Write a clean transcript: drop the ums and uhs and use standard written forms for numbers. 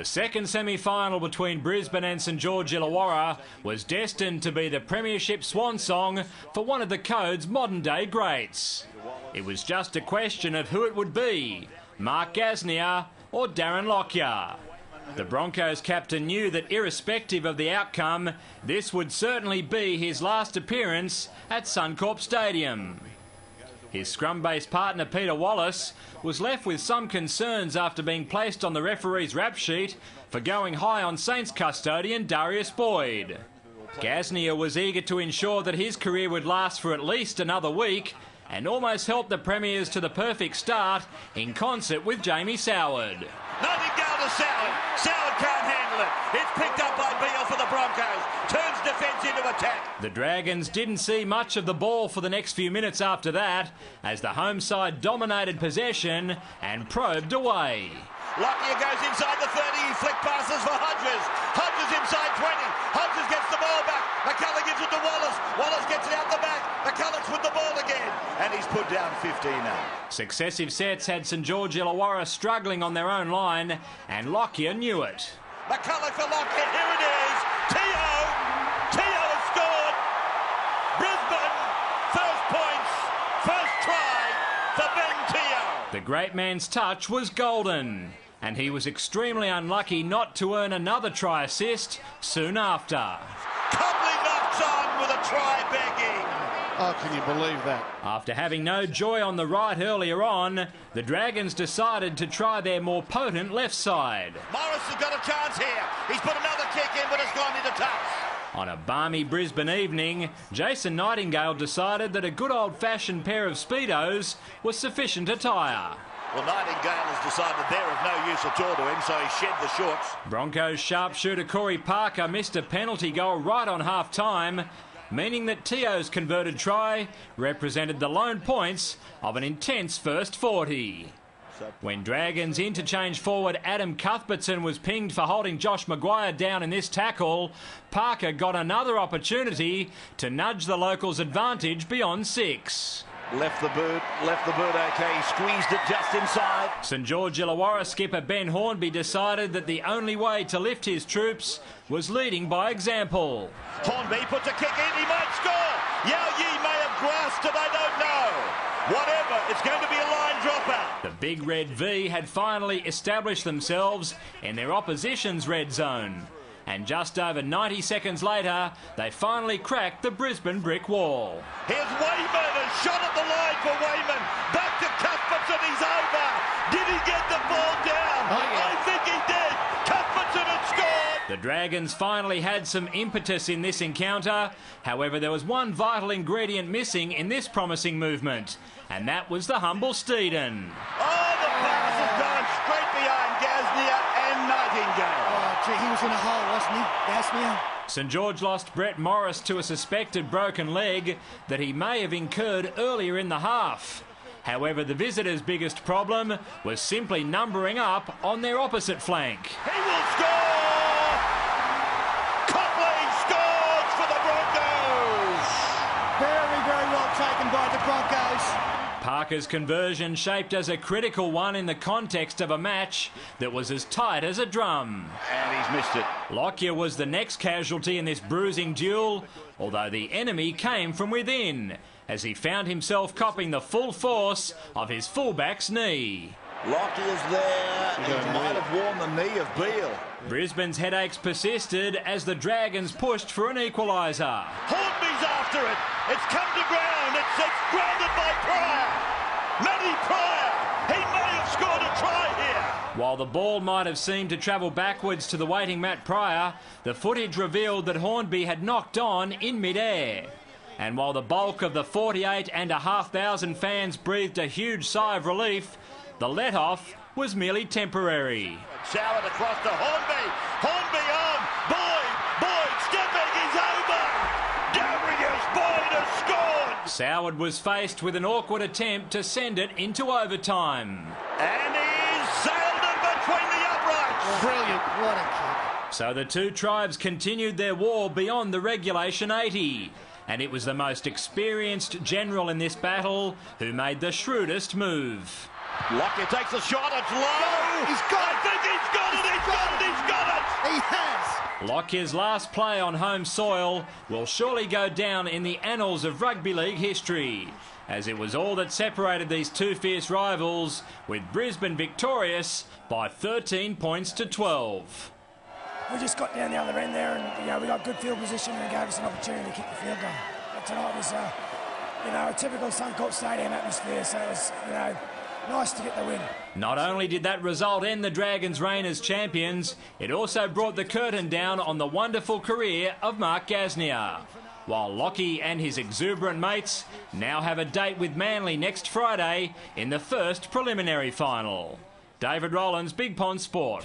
The second semi-final between Brisbane and St George Illawarra was destined to be the premiership swan song for one of the Code's modern-day greats. It was just a question of who it would be, Mark Gasnier or Darren Lockyer. The Broncos captain knew that irrespective of the outcome, this would certainly be his last appearance at Suncorp Stadium. His scrum-based partner Peter Wallace was left with some concerns after being placed on the referee's rap sheet for going high on Saints custodian Darius Boyd. Gasnier was eager to ensure that his career would last for at least another week and almost helped the Premiers to the perfect start in concert with Jamie Soward. Nightingale to Soward. Soward can't handle it. It's picked up by Beale for the Broncos. Turns defence into attack. The Dragons didn't see much of the ball for the next few minutes after that, as the home side dominated possession and probed away. Lockyer goes inside the 30. He flick passes for Hodges. Hodges inside 20. Hodges gets the ball back. McCullough gives it to Wallace. Wallace gets it out the back. McCullough's with the ball again. And he's put down 15 now. Successive sets had St George Illawarra struggling on their own line, and Lockyer knew it. McCullough for Lockyer. Here it is. Teo. Teo has scored. Brisbane. First points. First try for Ben Teo. The great man's touch was golden, and he was extremely unlucky not to earn another try assist soon after. Copley knocks on with a try begging. Oh, can you believe that? After having no joy on the right earlier on, the Dragons decided to try their more potent left side. Morris has got a chance here. He's put another kick in, but it's gone into touch. On a balmy Brisbane evening, Jason Nightingale decided that a good old-fashioned pair of Speedos was sufficient attire. Well, Nightingale has decided they're of no use at all to him, so he shed the shorts. Broncos sharpshooter Corey Parker missed a penalty goal right on half-time, meaning that Teo's converted try represented the lone points of an intense first 40. When Dragons interchange forward Adam Cuthbertson was pinged for holding Josh Maguire down in this tackle, Parker got another opportunity to nudge the locals' advantage beyond 6. Left the boot okay, squeezed it just inside. St George Illawarra skipper Ben Hornby decided that the only way to lift his troops was leading by example. Hornby puts a kick in, he might score. Yao Yi may have grasped it, I don't know. Whatever, it's going to be a line dropout. The Big Red V had finally established themselves in their opposition's red zone. And just over 90 seconds later, they finally cracked the Brisbane brick wall. Here's Wayman, a shot at the line for Wayman. Back to Cuthbertson, he's over. Did he get the ball down? Oh, yeah. I think he did. Cuthbertson had scored. The Dragons finally had some impetus in this encounter. However, there was one vital ingredient missing in this promising movement, and that was the humble Steeden. Oh, the pass has gone straight behind Gasnier and Nightingale. Gee, he was in a hole, wasn't he, Gasnier? St George lost Brett Morris to a suspected broken leg that he may have incurred earlier in the half. However, the visitors' biggest problem was simply numbering up on their opposite flank. He will score! Copley scores for the Broncos! Very, very well taken by the Broncos. Parker's conversion shaped as a critical one in the context of a match that was as tight as a drum. And he's missed it. Lockyer was the next casualty in this bruising duel, although the enemy came from within, as he found himself copping the full force of his fullback's knee. Lockyer's there. He might have worn the knee of Beale. Brisbane's headaches persisted as the Dragons pushed for an equaliser. Hornby's after it. It's come to ground. It's grounded by Pryor. Matty Pryor. He may have scored a try here. While the ball might have seemed to travel backwards to the waiting Matt Pryor, the footage revealed that Hornby had knocked on in mid-air. And while the bulk of the 48,500 fans breathed a huge sigh of relief, the let-off was merely temporary. Soward across to Hornby. Hornby on. Boyd stepping. He's over. Darius Boyd has scored. Soward was faced with an awkward attempt to send it into overtime. And he's sailed it between the uprights. Brilliant. What a kick. So the two tribes continued their war beyond the regulation 80. And it was the most experienced general in this battle who made the shrewdest move. Lockyer takes a shot, it's low. He's got it. I think he's got it, he's got it, he's got it. He has. Lockyer's last play on home soil will surely go down in the annals of rugby league history, as it was all that separated these two fierce rivals, with Brisbane victorious by 13 points to 12. We just got down the other end there, and we got good field position, and it gave us an opportunity to kick the field goal. But tonight was, a typical Suncorp Stadium atmosphere, so it was, nice to get the win. Not only did that result end the Dragons' reign as champions, it also brought the curtain down on the wonderful career of Mark Gasnier. While Lockie and his exuberant mates now have a date with Manly next Friday in the first preliminary final. David Rowlands, Big Pond Sport.